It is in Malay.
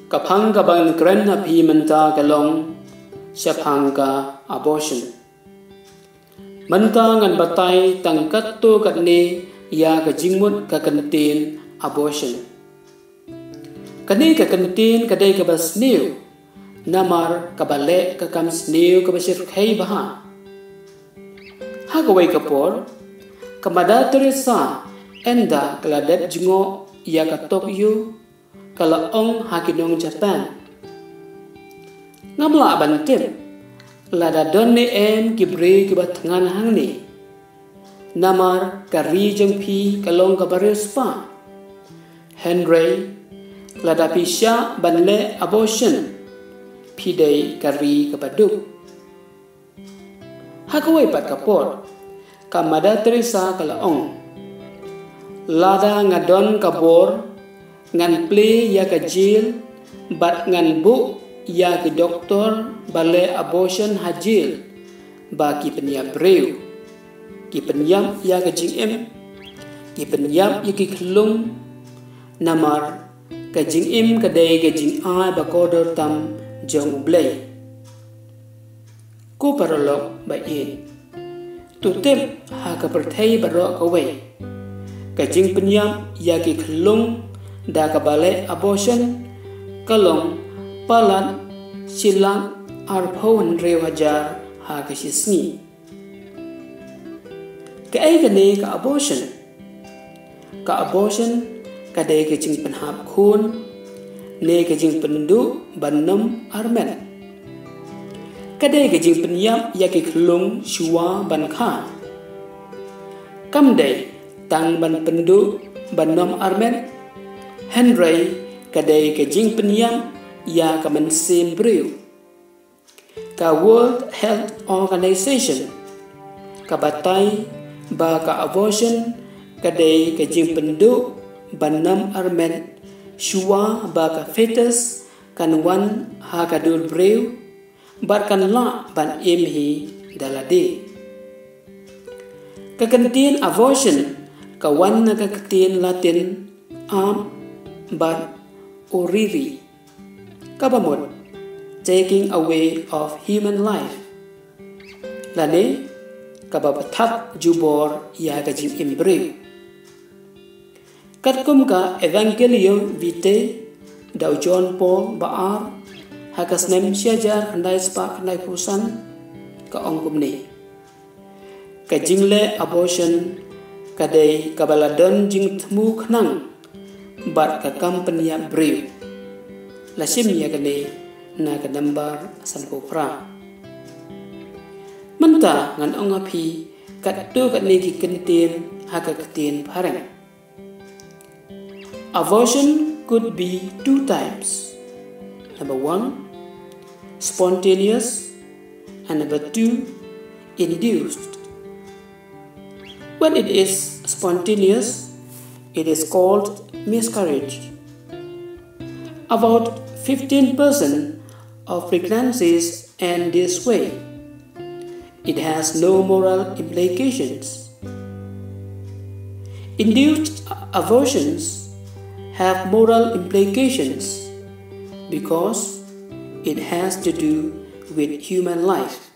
kapang kabang kren hapi menta kalong syapang ka abortion. Menta ngan batai tangkat tu kat ni ya ka jingmut ka kantin abortion. Kani ka kantin kadai ka basniu namar ka bale ka kam sniu ka basir khai baha. Ha ka wai kapor kamada Teresa enda kaladat jingo ya ka Tokyo kala ong hakinong Japan. Ngamla bantip lada donne em kibre kibatangan hang ni namar kari jeng pi kalong kabaril spa Henry lada pisya banle abortion pidai kari kepaduk. Hakawai pat kapor kamada Teresa kala ong lada ngadon kabor ngan ple ya ka jil bat ngan bu ya ki doktor bale abortion hajil ba ki penyam breu ki penyam ya ka jing em ki penyam ya ki klung namar ka jing em ka dei ka jing a ba kodor tam jong blei ko paralog ba in tu tem ha ka perthai baro ka we ka jing penyam ya ki klung da ka bale abortion kalong palan silang arpon rewajar ha ka sisni ka ai ka ne ka abortion ka dei ka jing penhap khun ne ka jing pendu banam armen ka dei ka jing penyap ya ki klung shua ban kha kam dei tang ban pendu banam armen Henry kadai ke jing penyam ya ka mensim breu ka World Health Organization ka batai ba ka abortion kadai ke jing pendu banam armen shua ba ka fetus kan wan ha ka dul breu bar kan la ban em hi dalade ka kantin abortion ka wan na ka kantin latin but oriri kabamot taking away of human life lane kabapathap jubor ya ka jing embre katkum ka evangelium vitae daw John Paul baar hakas nem syajar andai spa andai pusan ka ongkum ni ka jingle abortion kadai kabaladon jing temu khnang bat ka company ya breu lasim ya kane na ka nambar sampo pra menta ngan ongapi kat tu kat ni ki kentin ha ka kentin pareng. Abortion could be two types. Number 1, spontaneous, and number 2, induced. When it is spontaneous, it is called miscarriage. About 15% of pregnancies end this way. It has no moral implications. Induced abortions have moral implications because it has to do with human life.